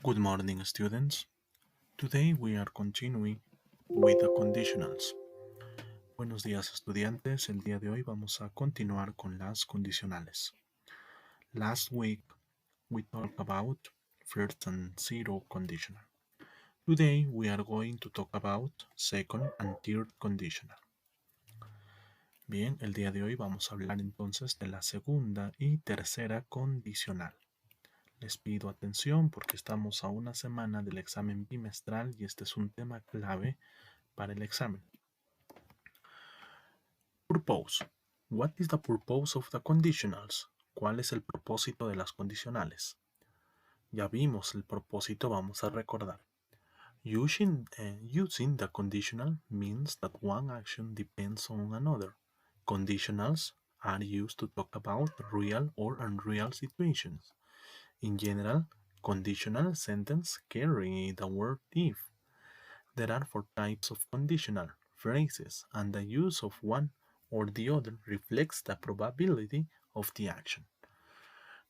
Good morning, students. Today we are continuing with the conditionals. Buenos días, estudiantes. El día de hoy vamos a continuar con las condicionales. Last week we talked about first and zero conditional. Today we are going to talk about second and third conditional. Bien, el día de hoy vamos a hablar entonces de la segunda y tercera condicional. Les pido atención porque estamos a una semana del examen bimestral y este es un tema clave para el examen. Purpose. What is the purpose of the conditionals? ¿Cuál es el propósito de las condicionales? Ya vimos el propósito, vamos a recordar. Using the conditional means that one action depends on another. Conditionals are used to talk about real or unreal situations. In general, conditional sentences carry the word if. There are four types of conditional phrases, and the use of one or the other reflects the probability of the action.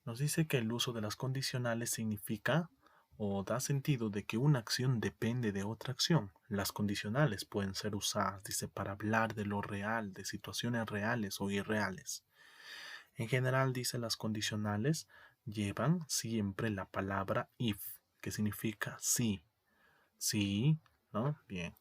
Nos dice que el uso de las condicionales significa o da sentido de que una acción depende de otra acción. Las condicionales pueden ser usadas, dice, para hablar de lo real, de situaciones reales o irreales. En general, dice, las condicionales llevan siempre la palabra if, que significa sí. Sí, ¿no? Bien.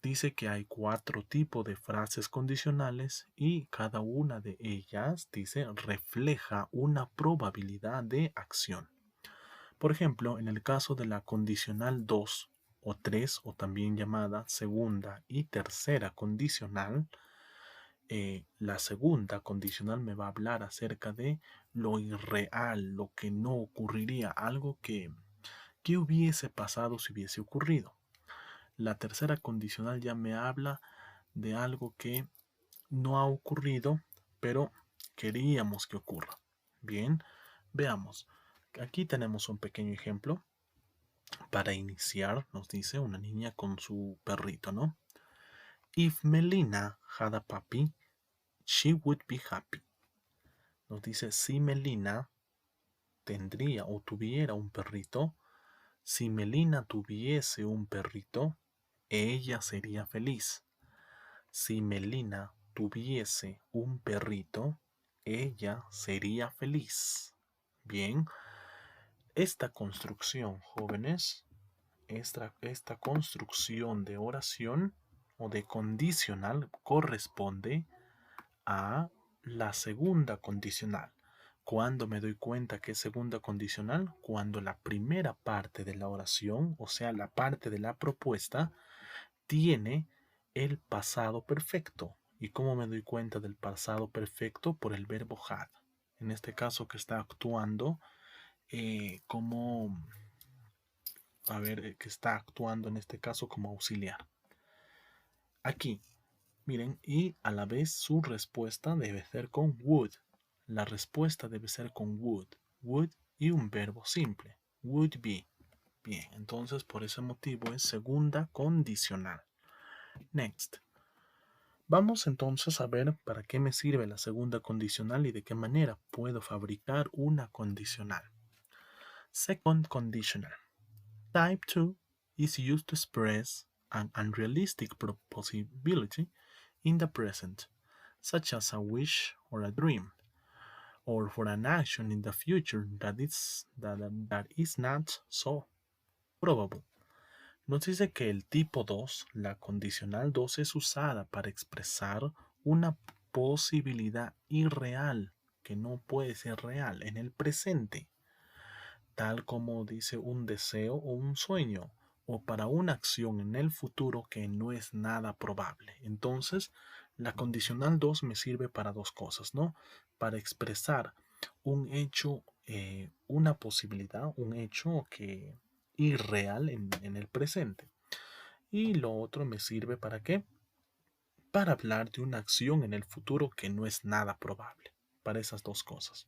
Dice que hay 4 tipos de frases condicionales y cada una de ellas, dice, refleja una probabilidad de acción. Por ejemplo, en el caso de la condicional 2 o 3 o también llamada segunda y tercera condicional, la segunda condicional me va a hablar acerca de lo irreal, lo que no ocurriría, algo que hubiese pasado si hubiese ocurrido. La tercera condicional ya me habla de algo que no ha ocurrido, pero queríamos que ocurra. Bien, veamos. Aquí tenemos un pequeño ejemplo. Para iniciar, nos dice una niña con su perrito, ¿no? If Melina had a puppy, she would be happy. Nos dice, si Melina tendría o tuviera un perrito, si Melina tuviese un perrito, ella sería feliz. Si Melina tuviese un perrito, ella sería feliz. Bien, esta construcción, jóvenes, esta construcción de oración o de condicional corresponde a la segunda condicional. ¿Cuándo me doy cuenta que es segunda condicional? Cuando la primera parte de la oración, o sea, la parte de la propuesta, tiene el pasado perfecto. ¿Y cómo me doy cuenta del pasado perfecto? Por el verbo had. En este caso que está actuando que está actuando en este caso como auxiliar. Aquí, miren, y a la vez su respuesta debe ser con would. La respuesta debe ser con would y un verbo simple, would be. Bien, entonces por ese motivo es segunda condicional. Next. Vamos entonces a ver para qué me sirve la segunda condicional y de qué manera puedo fabricar una condicional. Second conditional. Type 2 is used to express an unrealistic possibility in the present, such as a wish or a dream, or for an action in the future that is not so probable. Nos dice que el tipo 2, la condicional 2, es usada para expresar una posibilidad irreal que no puede ser real en el presente, tal como dice un deseo o un sueño, o para una acción en el futuro que no es nada probable. Entonces, la condicional 2 me sirve para dos cosas, ¿no? Para expresar un hecho, una posibilidad, un hecho que irreal en el presente. Y lo otro me sirve para qué? Para hablar de una acción en el futuro que no es nada probable. Para esas dos cosas.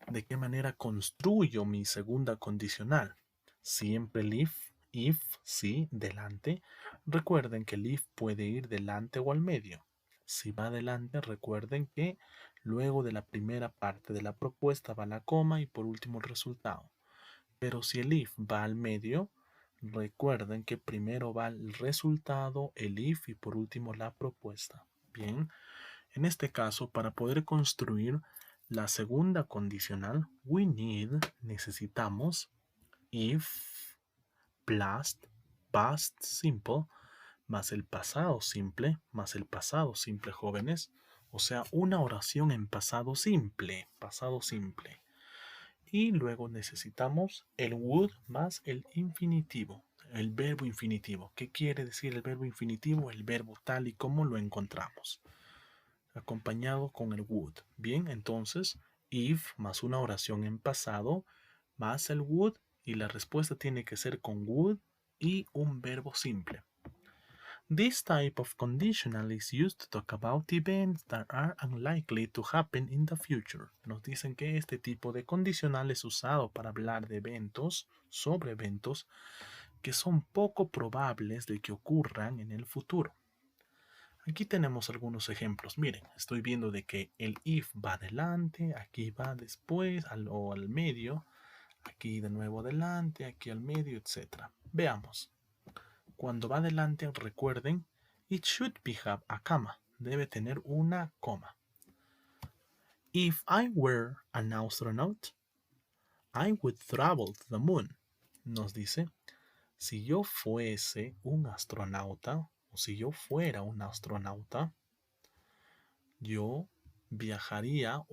¿De qué manera construyo mi segunda condicional? Siempre el if, sí, delante. Recuerden que el if puede ir delante o al medio. Si va adelante, recuerden que luego de la primera parte de la propuesta va la coma y por último el resultado. Pero si el if va al medio, recuerden que primero va el resultado, el if y por último la propuesta. Bien, en este caso, para poder construir la segunda condicional, necesitamos if plus past simple más el pasado simple, jóvenes, o sea, una oración en pasado simple, Y luego necesitamos el would más el infinitivo, el verbo infinitivo. ¿Qué quiere decir el verbo infinitivo? El verbo tal y como lo encontramos, acompañado con el would. Bien, entonces, if más una oración en pasado, más el would, y la respuesta tiene que ser con would y un verbo simple. This type of conditional is used to talk about events that are unlikely to happen in the future. Nos dicen que este tipo de condicional es usado para hablar de eventos, sobre eventos que son poco probables de que ocurran en el futuro. Aquí tenemos algunos ejemplos. Miren, estoy viendo de que el if va adelante, aquí va después o al medio, aquí de nuevo adelante, aquí al medio, etc. Veamos. Cuando va adelante, recuerden, it should be have a comma. Debe tener una coma. If I were an astronaut, I would travel to the moon. Nos dice, si yo fuese un astronauta, o si yo fuera un astronauta, yo viajaría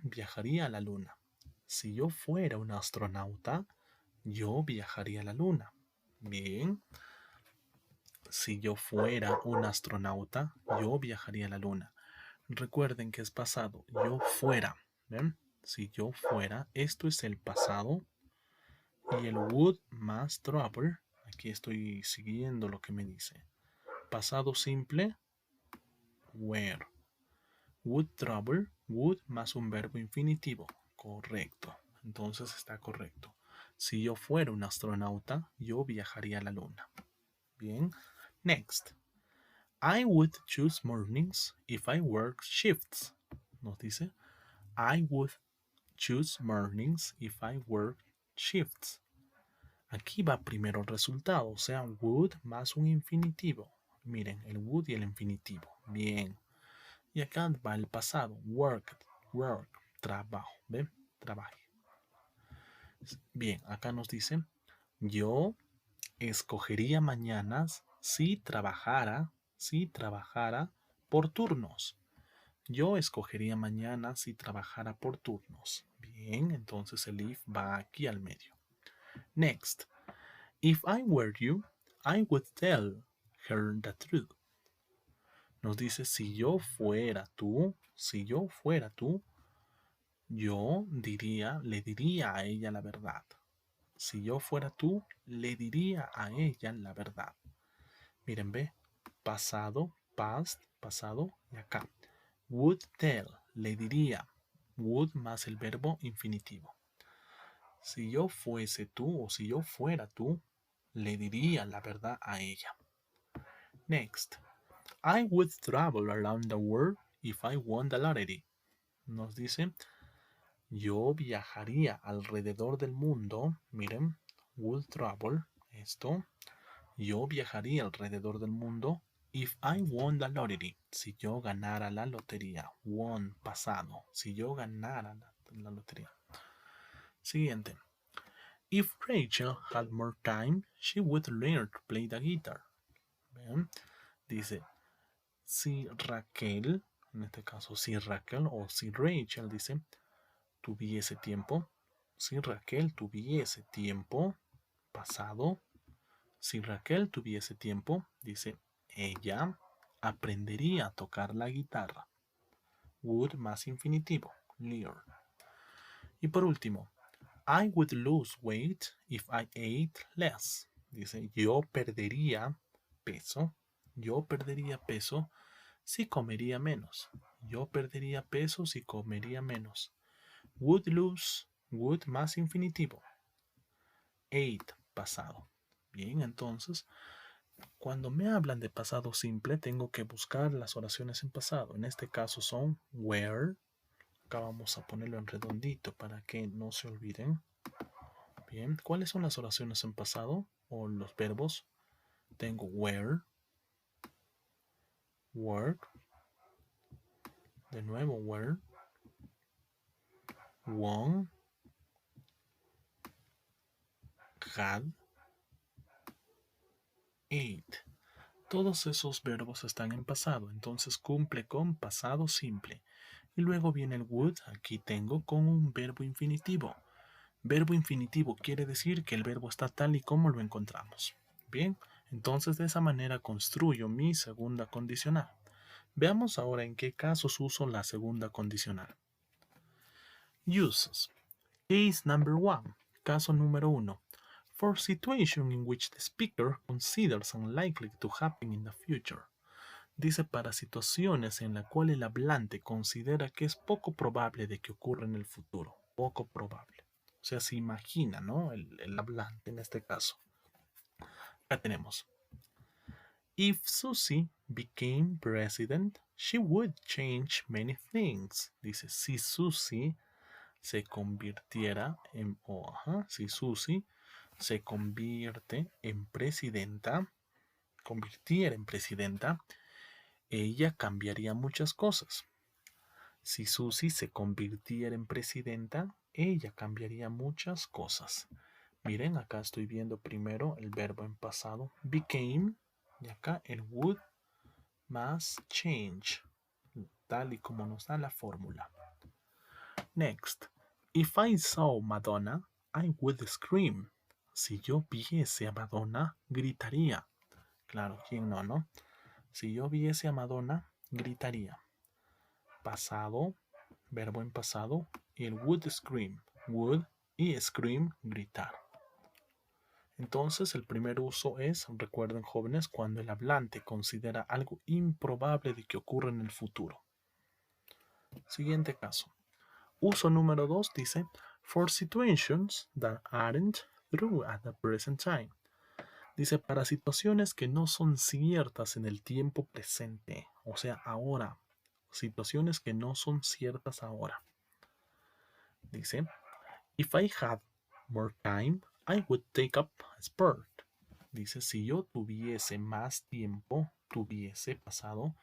viajaría a la luna. Si yo fuera un astronauta, yo viajaría a la luna. Bien. Si yo fuera un astronauta, yo viajaría a la luna. Recuerden que es pasado. Yo fuera. ¿Ven? Si yo fuera, esto es el pasado. Y el would más travel. Aquí estoy siguiendo lo que me dice. Pasado simple, were. Would travel, would más un verbo infinitivo. Correcto. Entonces está correcto. Si yo fuera un astronauta, yo viajaría a la luna. Bien. Next. I would choose mornings if I work shifts. Nos dice, I would choose mornings if I work shifts. Aquí va primero el resultado, o sea, would más un infinitivo. Miren, el would y el infinitivo. Bien. Y acá va el pasado, work, trabajo. ¿Ven? Trabaje. Bien, acá nos dice, yo escogería mañanas si trabajara por turnos. Yo escogería mañana si trabajara por turnos. Bien, entonces el if va aquí al medio. Next. If I were you, I would tell her the truth. Nos dice, si yo fuera tú, yo le diría a ella la verdad. Si yo fuera tú, le diría a ella la verdad. Miren, ve, pasado, past, pasado, y acá. Would tell, le diría. Would más el verbo infinitivo. Si yo fuese tú o si yo fuera tú, le diría la verdad a ella. Next. I would travel around the world if I won the lottery. Nos dice, yo viajaría alrededor del mundo. Miren, would travel, esto. Yo viajaría alrededor del mundo if I won the lottery. Si yo ganara la lotería. Won, pasado. Si yo ganara la lotería. Siguiente. If Rachel had more time, she would learn to play the guitar. ¿Ven? Dice, si Raquel, en este caso si Raquel o si Rachel, dice, tuviese tiempo. Si Raquel tuviese tiempo, pasado. Si Raquel tuviese tiempo, dice, ella aprendería a tocar la guitarra. Would más infinitivo, learn. Y por último, I would lose weight if I ate less. Dice, yo perdería peso si comería menos. Yo perdería peso si comería menos. Would lose, would más infinitivo. Ate, pasado. Bien, entonces, cuando me hablan de pasado simple, tengo que buscar las oraciones en pasado. En este caso son were. Acá vamos a ponerlo en redondito para que no se olviden. Bien, ¿cuáles son las oraciones en pasado o los verbos? Tengo were, work, de nuevo were, won, had, ate. Todos esos verbos están en pasado, entonces cumple con pasado simple. Y luego viene el would, aquí tengo con un verbo infinitivo. Verbo infinitivo quiere decir que el verbo está tal y como lo encontramos. Bien, entonces de esa manera construyo mi segunda condicional. Veamos ahora en qué casos uso la segunda condicional. Uses. Case number 1. Caso número 1. For situation in which the speaker considers unlikely to happen in the future. Dice para situaciones en las cuales el hablante considera que es poco probable de que ocurra en el futuro. Poco probable. O sea, se imagina, ¿no? El hablante en este caso. Acá tenemos. If Susie became president, she would change many things. Dice, si Susie se convirtiera en, si Susie se convirtiera en presidenta, ella cambiaría muchas cosas. Si Susie se convirtiera en presidenta, ella cambiaría muchas cosas. Miren, acá estoy viendo primero el verbo en pasado, became, y acá el would más change, tal y como nos da la fórmula. Next, if I saw Madonna, I would scream. Si yo viese a Madonna, gritaría. Claro, ¿quién no, no? Si yo viese a Madonna, gritaría. Pasado, verbo en pasado, y el would scream. Would y scream, gritar. Entonces, el primer uso es, recuerden jóvenes, cuando el hablante considera algo improbable de que ocurra en el futuro. Siguiente caso. Uso número 2 dice, for situations that aren't true at the present time. Dice, para situaciones que no son ciertas en el tiempo presente, o sea, ahora. Situaciones que no son ciertas ahora. Dice, if I had more time, I would take up a sport. Dice, si yo tuviese más tiempo, tuviese pasado,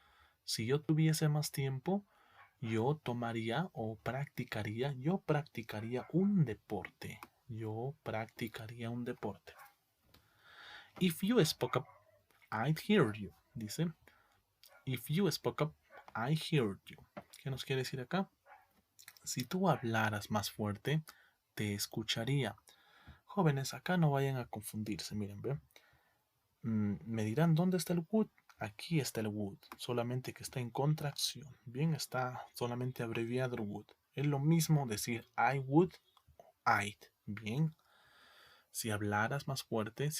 si yo tuviese más tiempo, yo practicaría un deporte. Yo practicaría un deporte. If you spoke up, I'd hear you. Dice, if you spoke up, I heard you. ¿Qué nos quiere decir acá? Si tú hablaras más fuerte, te escucharía. Jóvenes, acá no vayan a confundirse, miren, ¿ve? Me dirán, ¿dónde está el would? Aquí está el would, solamente que está en contracción. Bien, está solamente abreviado el would. Es lo mismo decir I would o I'd. Bien, si hablarías más fuerte,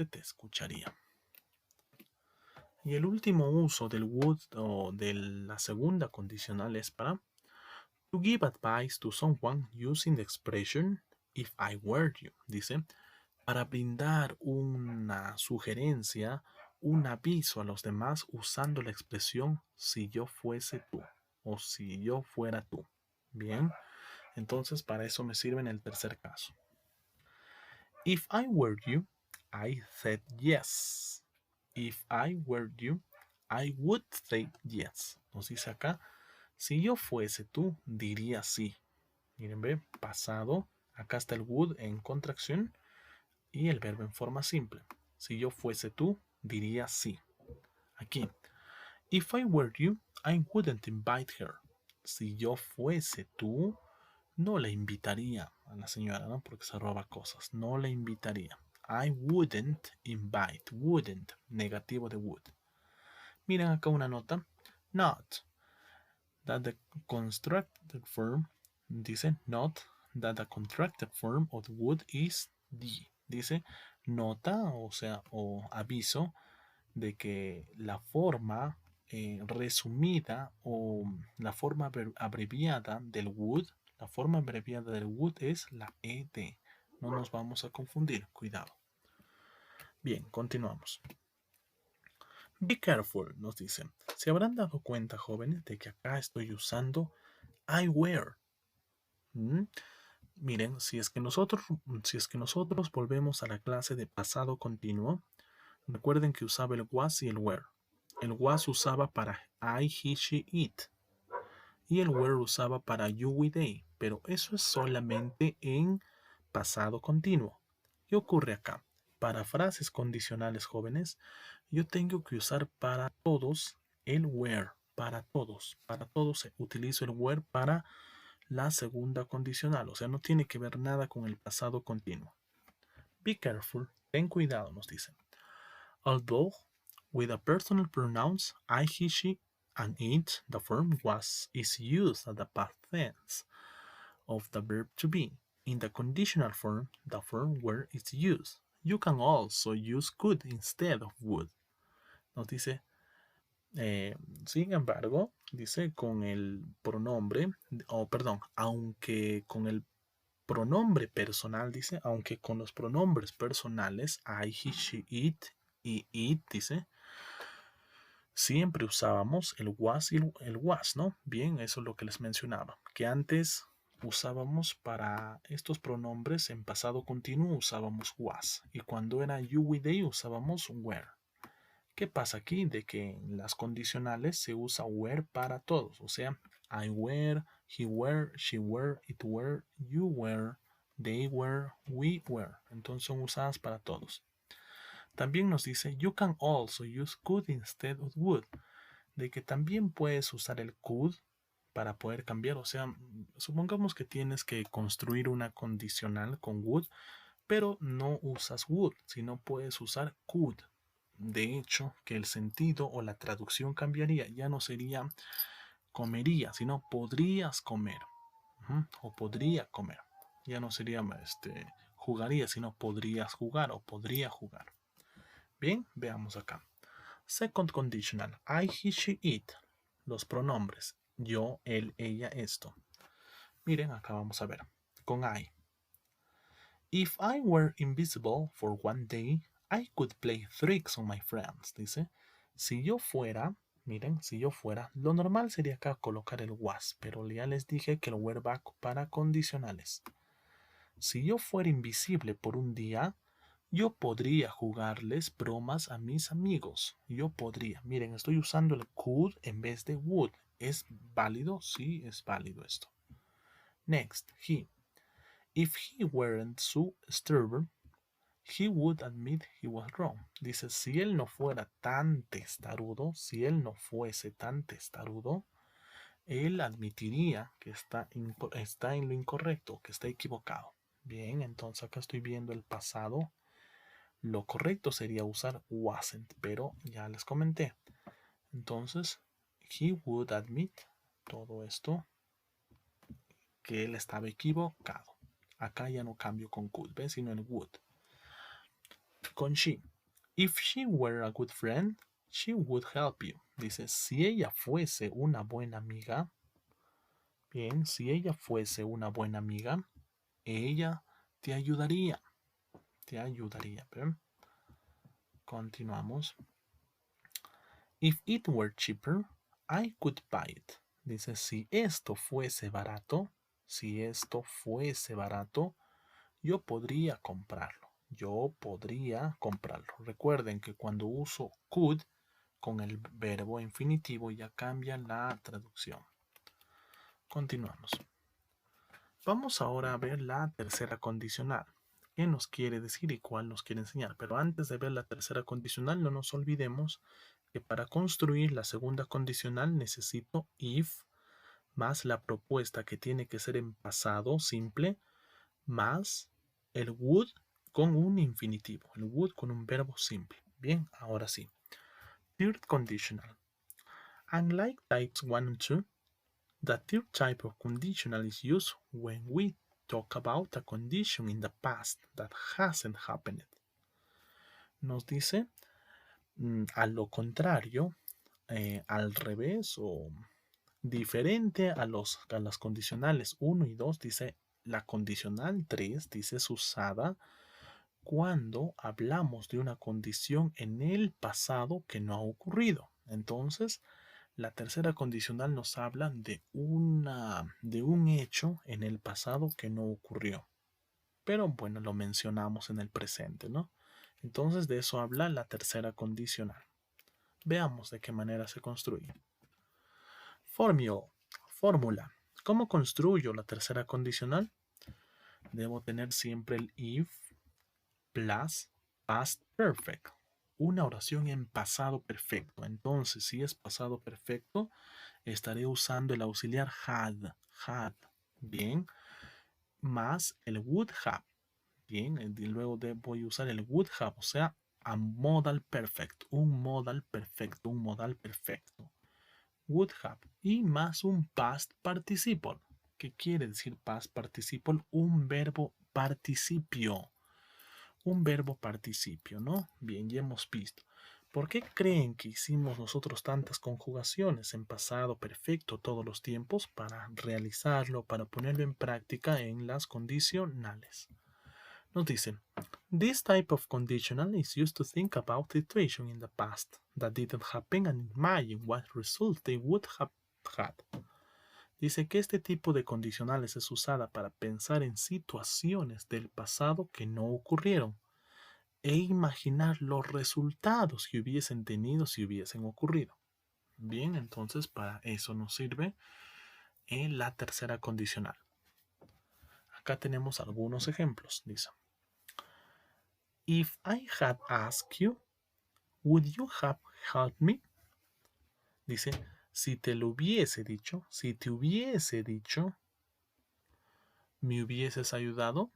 te escucharía. Y el último uso del would o de la segunda condicional es para to give advice to someone using the expression if I were you. Dice, para brindar una sugerencia, un aviso a los demás usando la expresión si yo fuese tú o si yo fuera tú. Bien, entonces para eso me sirve en el tercer caso. If I were you, I said yes. If I were you, I would say yes. Nos dice acá, si yo fuese tú, diría sí. Miren, ve, pasado, acá está el would en contracción y el verbo en forma simple. Si yo fuese tú, diría sí. Aquí. If I were you, I wouldn't invite her. Si yo fuese tú, no le invitaría a la señora, ¿no? Porque se roba cosas. No le invitaría. I wouldn't invite. Wouldn't. Negativo de would. Miren acá una nota. Not. That the constructed form. Dice not. That the contracted form of the would is the. Dice nota, o sea, o aviso de que la forma resumida o la forma abreviada del would, es la ed. No nos vamos a confundir, cuidado. Bien, continuamos. Be careful, nos dice. ¿Se habrán dado cuenta, jóvenes, de que acá estoy usando I wear? Miren, si es que nosotros volvemos a la clase de pasado continuo, recuerden que usaba el was y el were. El was usaba para I, he, she, it. Y el were usaba para you, we, they. Pero eso es solamente en pasado continuo. ¿Qué ocurre acá? Para frases condicionales jóvenes, yo tengo que usar para todos el were. Para todos. Para todos utilizo el were para la segunda condicional. O sea, no tiene que ver nada con el pasado continuo. Be careful. Ten cuidado, nos dice. Although, with the personal pronouns I, he, she, and it, the form was is used as the past tense of the verb to be. In the conditional form, the form where is used. You can also use could instead of would. Nos dice, sin embargo, dice con el pronombre, aunque con el pronombre personal, dice, aunque con los pronombres personales, I, he, she, it y it, dice, siempre usábamos el was y el was, ¿no? Bien, eso es lo que les mencionaba, que antes usábamos para estos pronombres en pasado continuo usábamos was y cuando era you, we, they usábamos were. ¿Qué pasa aquí? De que en las condicionales se usa were para todos, o sea, I were, he were, she were, it were, you were, they were, we were. Entonces son usadas para todos. También nos dice, you can also use could instead of would. De que también puedes usar el could para poder cambiar. O sea, supongamos que tienes que construir una condicional con would, pero no usas would, sino puedes usar could. De hecho, que el sentido o la traducción cambiaría. Ya no sería comería, sino podrías comer. O podría comer. Ya no sería jugaría, sino podrías jugar o podría jugar. Bien, veamos acá. Second conditional. I, he, she, it. Los pronombres. Yo, él, ella, esto. Miren, acá vamos a ver. Con I. If I were invisible for one day, I could play tricks on my friends. Dice, si yo fuera, miren, si yo fuera, lo normal sería acá colocar el was, pero ya les dije que el were va para condicionales. Si yo fuera invisible por un día, yo podría jugarles bromas a mis amigos. Yo podría. Miren, estoy usando el could en vez de would. ¿Es válido? Sí, es válido esto. Next, he. If he weren't so stubborn, he would admit he was wrong. Dice, si él no fuera tan testarudo, si él no fuese tan testarudo, él admitiría que está en lo incorrecto, que está equivocado. Bien, entonces acá estoy viendo el pasado. Lo correcto sería usar wasn't, pero ya les comenté. Entonces, he would admit todo esto, que él estaba equivocado. Acá ya no cambio con could, ¿ves? Sino en would. Con she. If she were a good friend, she would help you. Dice, si ella fuese una buena amiga, bien, si ella fuese una buena amiga, ella te ayudaría. Te ayudaría, ¿ven? Continuamos. If it were cheaper, I could buy it. Dice, si esto fuese barato, yo podría comprarlo. Yo podría comprarlo. Recuerden que cuando uso could con el verbo infinitivo ya cambia la traducción. Continuamos. Vamos ahora a ver la tercera condicional. ¿Qué nos quiere decir y cuál nos quiere enseñar? Pero antes de ver la tercera condicional, no nos olvidemos que para construir la segunda condicional necesito if más la propuesta que tiene que ser en pasado simple más el would con un infinitivo, el would con un verbo simple. Bien, ahora sí. Third conditional. Unlike types 1 and 2, the third type of conditional is used when we talk about a condition in the past that hasn't happened. Nos dice, a lo contrario, al revés o diferente a las condicionales 1 y 2, dice la condicional 3, dice es usada cuando hablamos de una condición en el pasado que no ha ocurrido. Entonces, La tercera condicional nos habla de un hecho en el pasado que no ocurrió. Pero bueno, lo mencionamos en el presente, ¿no? Entonces de eso habla la tercera condicional. Veamos de qué manera se construye. Fórmula. ¿Cómo construyo la tercera condicional? Debo tener siempre el if plus past perfect. Una oración en pasado perfecto. Entonces, si es pasado perfecto, estaré usando el auxiliar had. Bien. Más el would have. Bien. Y luego voy a usar el would have, o sea, a modal perfect. Un modal perfecto. Would have. Y más un past participle. ¿Qué quiere decir past participle? Un verbo participio. ¿No? Bien, ya hemos visto. ¿Por qué creen que hicimos nosotros tantas conjugaciones en pasado perfecto todos los tiempos para realizarlo, para ponerlo en práctica en las condicionales? Nos dicen, this type of conditional is used to think about situations in the past that didn't happen and imagine what result they would have had. Dice que este tipo de condicionales es usada para pensar en situaciones del pasado que no ocurrieron e imaginar los resultados que hubiesen tenido si hubiesen ocurrido. Bien, entonces para eso nos sirve la tercera condicional. Acá tenemos algunos ejemplos. Dice, if I had asked you, would you have helped me? Dice, si te hubiese dicho, ¿me hubieses ayudado?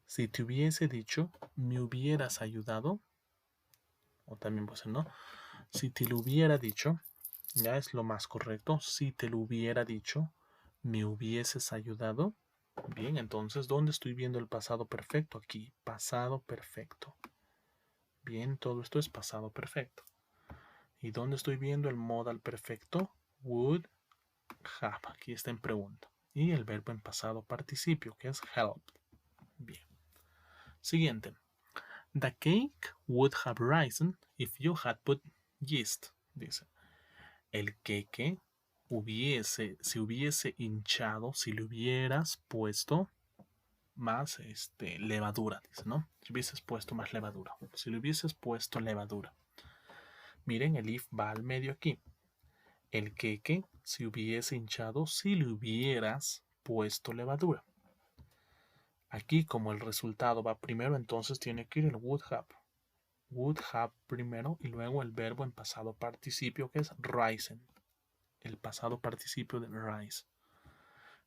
Si te hubiese dicho, ¿me hubieras ayudado? O también puede ser, ¿no? Si te lo hubiera dicho, ya es lo más correcto. Si te lo hubiera dicho, ¿me hubieses ayudado? Bien, entonces, ¿dónde estoy viendo el pasado perfecto? Aquí, pasado perfecto. Bien, todo esto es pasado perfecto. ¿Y dónde estoy viendo el modal perfecto? Would have. Aquí está en pregunta. Y el verbo en pasado participio, que es helped. Bien. Siguiente. The cake would have risen if you had put yeast. Dice. El queque se hubiese hinchado si le hubieras puesto más levadura, dice, ¿no? Si hubieses puesto más levadura. Si le hubieses puesto levadura. Miren, el if va al medio aquí. El queque se hubiese hinchado si le hubieras puesto levadura. Aquí, como el resultado va primero, entonces tiene que ir el would have. Would have primero y luego el verbo en pasado participio que es risen. El pasado participio de rise.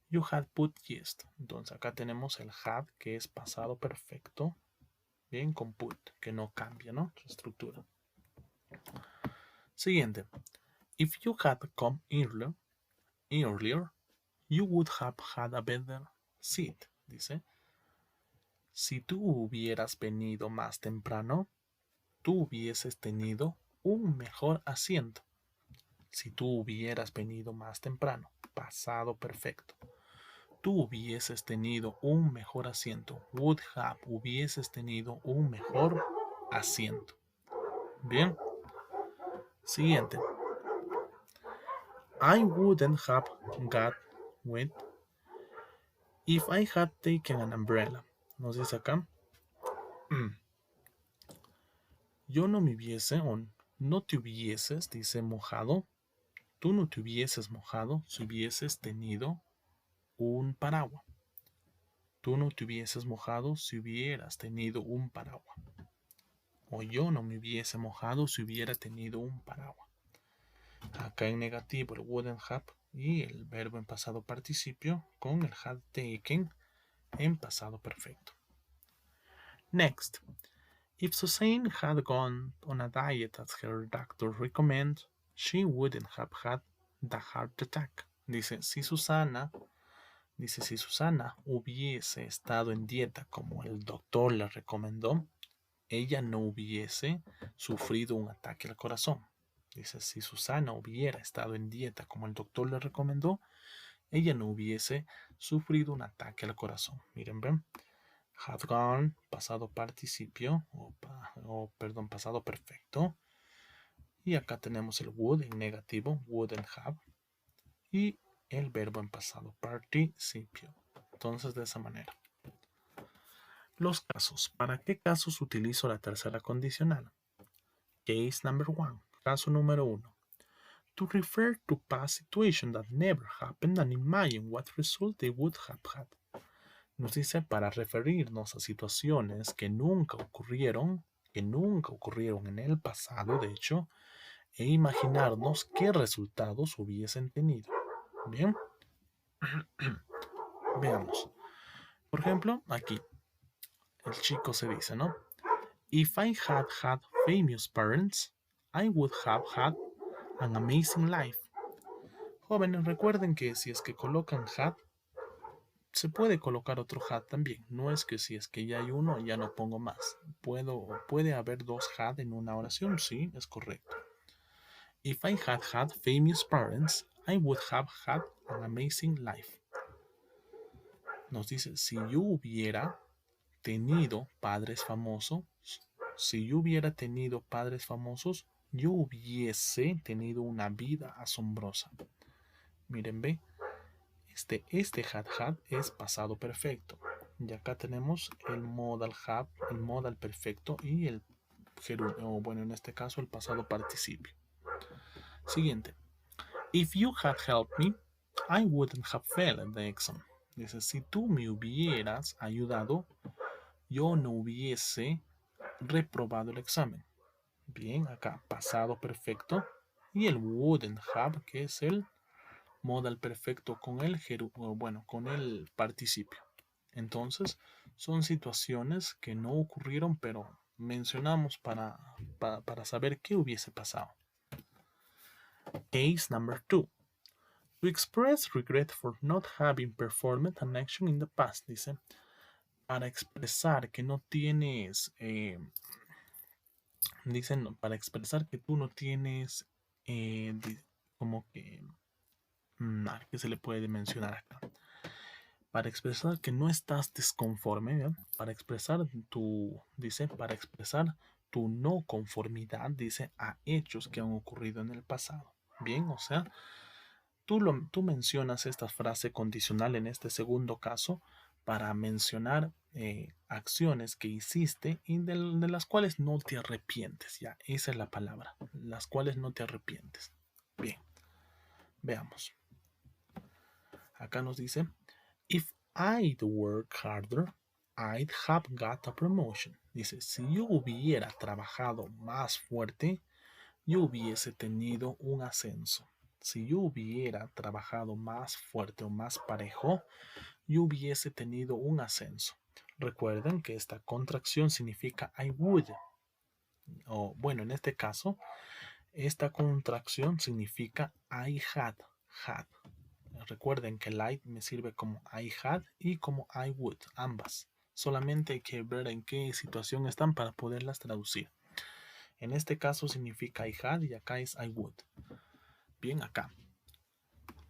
You had put yeast. Entonces acá tenemos el had, que es pasado perfecto. Bien, con put, que no cambia, ¿no? Su estructura. Siguiente. If you had come earlier, you would have had a better seat. Dice. Si tú hubieras venido más temprano, tú hubieses tenido un mejor asiento. Si tú hubieras venido más temprano. Pasado perfecto. Tú hubieses tenido un mejor asiento. Would have, hubieses tenido un mejor asiento. Bien. Siguiente. I wouldn't have got wet if I had taken an umbrella. Nos dice acá. Yo no me hubiese, o no te hubieses, dice mojado. Tú no te hubieses mojado si hubieses tenido un paraguas. Tú no te hubieses mojado si hubieras tenido un paraguas. O yo no me hubiese mojado si hubiera tenido un paraguas. Acá en negativo el wouldn't have y el verbo en pasado participio con el had taken en pasado perfecto. Next. If Suzanne had gone on a diet as her doctor recommended, she wouldn't have had the heart attack. Dice, si Susana hubiese estado en dieta como el doctor le recomendó, ella no hubiese sufrido un ataque al corazón. Dice, si Susana hubiera estado en dieta como el doctor le recomendó, ella no hubiese sufrido un ataque al corazón. Miren, ven. Had gone, pasado participio, pasado perfecto. Y acá tenemos el would en negativo, wouldn't have. Y el verbo en pasado, participio. Entonces, de esa manera. Los casos. ¿Para qué casos utilizo la tercera condicional? Case number 1. Caso número 1. To refer to past situations that never happened and imagine what result they would have had. Nos dice para referirnos a situaciones que nunca ocurrieron en el pasado, de hecho, e imaginarnos qué resultados hubiesen tenido. Bien, veamos. Por ejemplo, aquí el chico se dice, ¿no? If I had had famous parents, I would have had an amazing life. Jóvenes, recuerden que si es que colocan had, se puede colocar otro had también. No es que si es que ya hay uno, ya no pongo más. Puede haber dos had en una oración, sí, es correcto. If I had had famous parents, I would have had an amazing life. Nos dice, si yo hubiera tenido padres famosos, yo hubiese tenido una vida asombrosa. Miren, ve, este had es pasado perfecto. Y acá tenemos el modal have, el modal perfecto y el gerundio, bueno, en este caso el pasado participio. Siguiente. If you had helped me, I wouldn't have failed the exam. Dice, si tú me hubieras ayudado, yo no hubiese reprobado el examen. Bien, acá pasado perfecto y el wouldn't have, que es el modal perfecto con el con el participio. Entonces, son situaciones que no ocurrieron, pero mencionamos para saber qué hubiese pasado. Case number 2. To express regret for not having performed an action in the past. Dice, para expresar que no tienes, dicen, para expresar que tú no tienes, como que, ¿qué se le puede mencionar acá? Para expresar que no estás desconforme, ¿bien? Para expresar tu no conformidad, dice, a hechos que han ocurrido en el pasado. Bien, o sea, tú mencionas esta frase condicional en este segundo caso para mencionar acciones que hiciste y de las cuales no te arrepientes. Ya, esa es la palabra, las cuales no te arrepientes. Bien, veamos. Acá nos dice, if I'd worked harder, I'd have got a promotion. Dice, si yo hubiera trabajado más fuerte, yo hubiese tenido un ascenso. Si yo hubiera trabajado más fuerte o más parejo, yo hubiese tenido un ascenso. Recuerden que esta contracción significa I would. O bueno, en este caso, esta contracción significa I had. Recuerden que light me sirve como I had y como I would, ambas. Solamente hay que ver en qué situación están para poderlas traducir. En este caso significa I had y acá es I would. Bien, acá.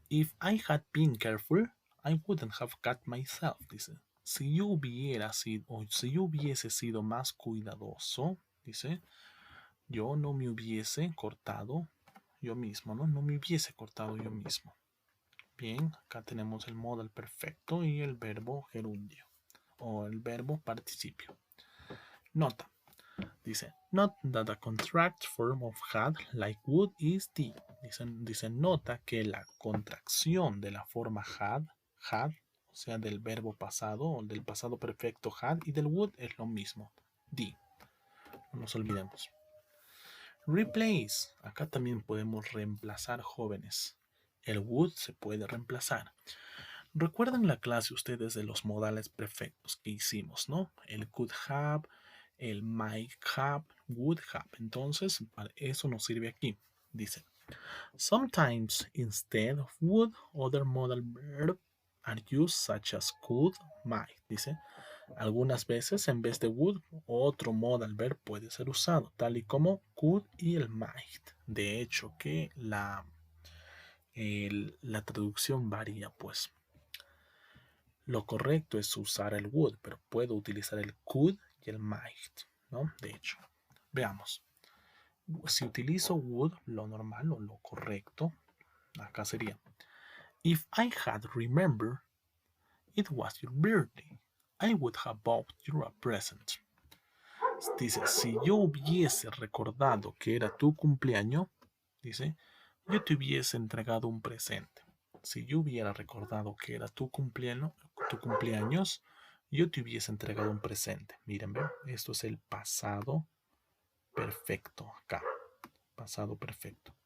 If I had been careful, I wouldn't have cut myself. Dice, si yo hubiese sido más cuidadoso, dice, yo no me hubiese cortado yo mismo, ¿no? No me hubiese cortado yo mismo. Bien, acá tenemos el modal perfecto y el verbo gerundio o el verbo participio. Nota. Dice, not that a contract form of had like would is the. Dice, nota que la contracción de la forma had, o sea, del verbo pasado o del pasado perfecto had y del would es lo mismo. The. No nos olvidemos. Replace. Acá también podemos reemplazar jóvenes. El would se puede reemplazar. ¿Recuerdan la clase ustedes de los modales perfectos que hicimos, no? El could have, el might have, would have. Entonces, para eso nos sirve aquí. Dice, sometimes instead of would, other modal verbs are used such as could, might. Dice, algunas veces en vez de would, otro modal verb puede ser usado, tal y como could y el might. De hecho, que la traducción varía, pues. Lo correcto es usar el would, pero puedo utilizar el could y el might, ¿no? De hecho, veamos. si utilizo would, lo normal o lo correcto, acá sería: If I had remembered it was your birthday, I would have bought you a present. Dice, si yo hubiese recordado que era tu cumpleaños, dice, yo te hubiese entregado un presente. Si yo hubiera recordado que era tu cumpleaños, yo te hubiese entregado un presente. Miren, ¿ven? Esto es el pasado perfecto acá. Pasado perfecto.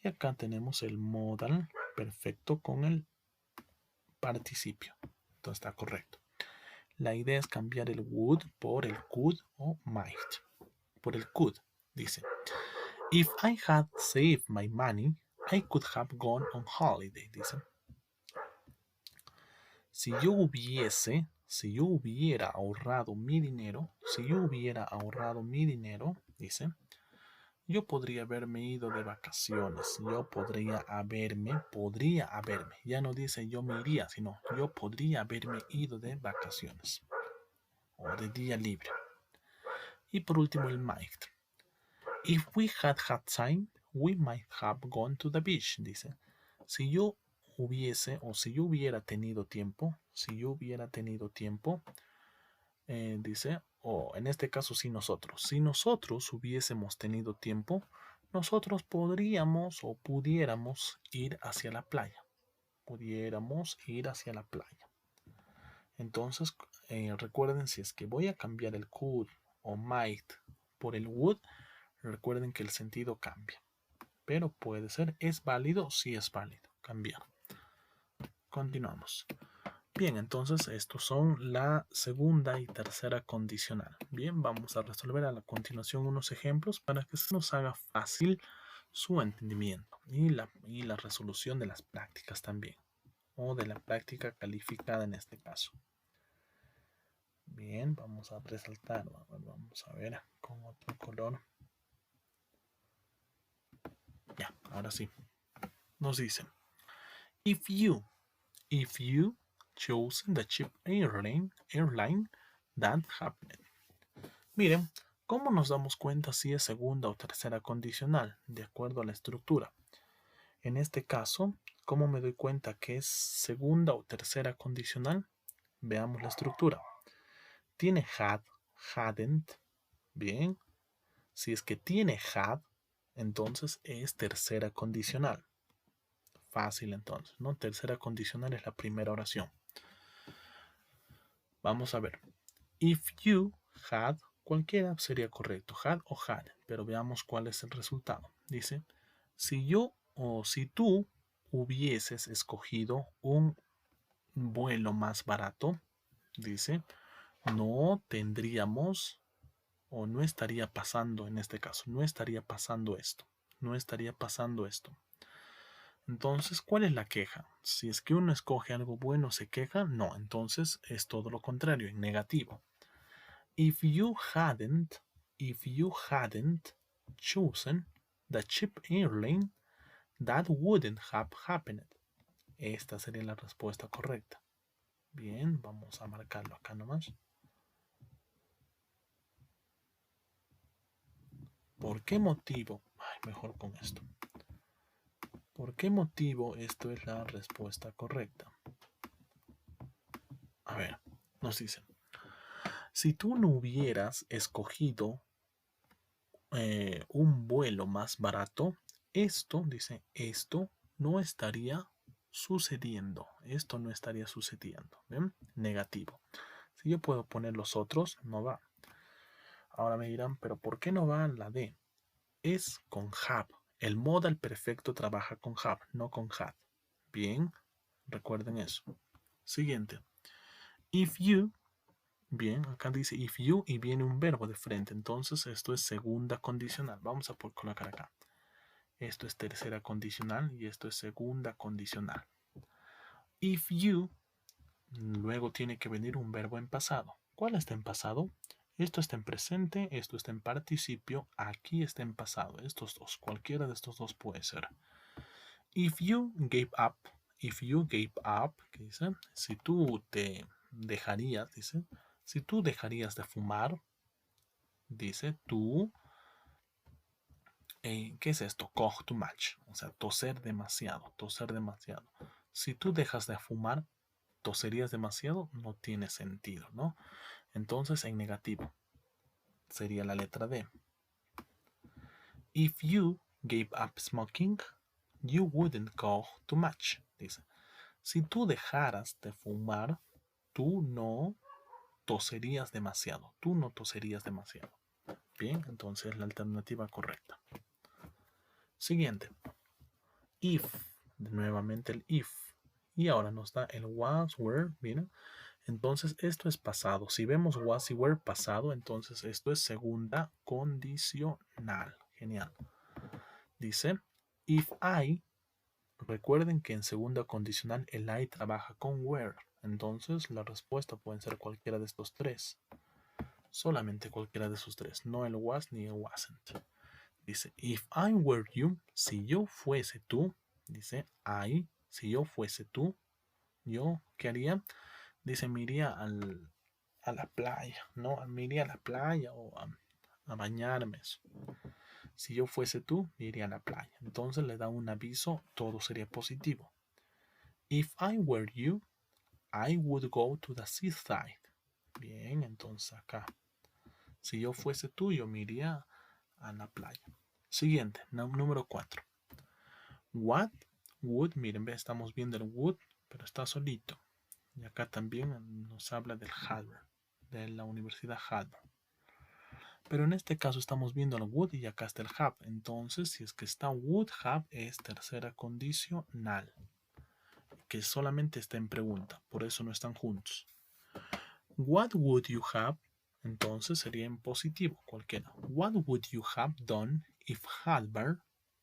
Y acá tenemos el modal perfecto con el participio. Entonces está correcto. La idea es cambiar el would por el could o might. Por el could, dice. If I had saved my money, I could have gone on holiday, dice. Si yo hubiera ahorrado mi dinero, dice, yo podría haberme ido de vacaciones. Yo podría haberme. Ya no dice yo me iría, sino yo podría haberme ido de vacaciones o de día libre. Y por último el might. If we had time, we might have gone to the beach, dice. Si yo hubiera tenido tiempo, dice, o en este caso si nosotros hubiésemos tenido tiempo, nosotros podríamos o pudiéramos ir hacia la playa. Entonces, recuerden, si es que voy a cambiar el could o might por el would, recuerden que el sentido cambia. Pero puede ser, es válido, sí es válido cambiar. Continuamos. Bien, entonces estos son la segunda y tercera condicional. Bien, vamos a resolver a la continuación unos ejemplos para que se nos haga fácil su entendimiento y la resolución de las prácticas también, o de la práctica calificada en este caso. Bien, vamos a resaltar, vamos a ver con otro color. Ya, ahora sí. Nos dicen, if you chosen the cheap airline that happened. Miren, ¿cómo nos damos cuenta si es segunda o tercera condicional? De acuerdo a la estructura. En este caso, ¿cómo me doy cuenta que es segunda o tercera condicional? Veamos la estructura. Tiene had, hadn't. Bien. Si es que tiene had, entonces es tercera condicional. Fácil entonces, ¿no? Tercera condicional es la primera oración. Vamos a ver. If you had, cualquiera sería correcto, had o had, pero veamos cuál es el resultado. Dice, si tú hubieses escogido un vuelo más barato, dice, no tendríamos o no estaría pasando, en este caso, no estaría pasando esto. Entonces, ¿cuál es la queja? Si es que uno escoge algo bueno, ¿se queja? No, entonces es todo lo contrario, en negativo. If you hadn't chosen the cheap airline, that wouldn't have happened. Esta sería la respuesta correcta. Bien, vamos a marcarlo acá nomás. ¿Por qué motivo? Mejor con esto. ¿Por qué motivo esto es la respuesta correcta? A ver, nos dicen. Si tú no hubieras escogido un vuelo más barato, esto no estaría sucediendo. ¿Ven? Negativo. Si yo puedo poner los otros, no va. Ahora me dirán, ¿pero por qué no va la D? Es con have. El modal perfecto trabaja con have, no con had. Bien, recuerden eso. Siguiente. If you. Bien, acá dice if you y viene un verbo de frente. Entonces esto es segunda condicional. Vamos a colocar acá. Esto es tercera condicional y esto es segunda condicional. If you, luego tiene que venir un verbo en pasado. ¿Cuál está en pasado? Esto está en presente, esto está en participio, aquí está en pasado. Estos dos, cualquiera de estos dos puede ser. If you gave up, ¿qué dice? Si tú te dejarías, dice. Si tú dejarías de fumar, dice, tú ¿Qué es esto? Cough too much. O sea, toser demasiado, toser demasiado. Si tú dejas de fumar, toserías demasiado, no tiene sentido, ¿no? Entonces, en negativo, sería la letra D. If you gave up smoking, you wouldn't cough too much. Dice, si tú dejaras de fumar, tú no toserías demasiado. Tú no toserías demasiado. Bien, entonces la alternativa correcta. Siguiente. If. Nuevamente el if. Y ahora nos da el was, were. Miren. Entonces esto es pasado. Si vemos was y were pasado, entonces esto es segunda condicional. Genial. Dice, if I. Recuerden que en segunda condicional el I trabaja con were. Entonces la respuesta puede ser cualquiera de estos tres. Solamente cualquiera de esos tres. No el was ni el wasn't. Dice, if I were you, si yo fuese tú, dice, si yo fuese tú, yo, ¿qué haría? Dice, me iría a la playa, ¿no? Me iría a la playa o a bañarme. Si yo fuese tú, me iría a la playa. Entonces le da un aviso, todo sería positivo. If I were you, I would go to the seaside. Bien, entonces acá. Si yo fuese tú, yo me iría a la playa. Siguiente, número 4. What would, miren, estamos viendo el would, pero está solito. Y acá también nos habla del Harvard, de la Universidad Harvard. Pero en este caso estamos viendo el would y acá está el have. Entonces, si es que está would have, es tercera condicional, que solamente está en pregunta, por eso no están juntos. What would you have? Entonces sería en positivo, cualquiera. What would you have done if Harvard,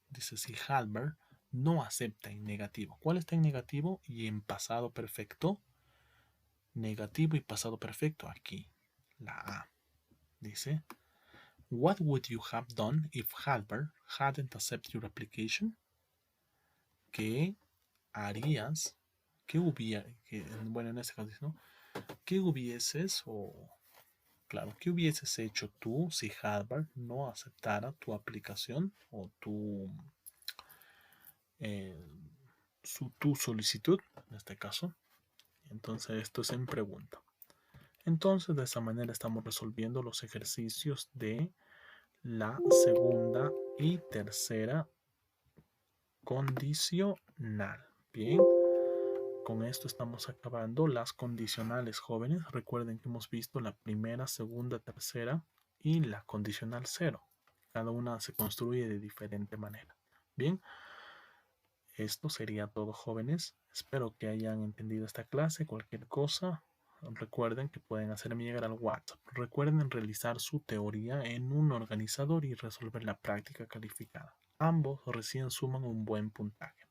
dice si Harvard, no acepta en negativo? ¿Cuál está en negativo y en pasado perfecto? Negativo y pasado perfecto aquí. La A. Dice, what would you have done if Harvard hadn't accepted your application? ¿Qué harías? ¿Qué hubiera? Bueno, en este caso, ¿no? ¿Qué hubieses Claro, ¿qué hubieses hecho tú si Harvard no aceptara tu aplicación o tu solicitud, en este caso? Entonces esto es en pregunta. Entonces de esa manera estamos resolviendo los ejercicios de la segunda y tercera condicional. Bien, con esto estamos acabando las condicionales, jóvenes. Recuerden que hemos visto la primera, segunda, tercera y la condicional 0. Cada una se construye de diferente manera. Bien, esto sería todo, jóvenes. Espero que hayan entendido esta clase. Cualquier cosa, recuerden que pueden hacerme llegar al WhatsApp. Recuerden realizar su teoría en un organizador y resolver la práctica calificada. Ambos recién suman un buen puntaje.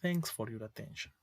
Thanks for your attention.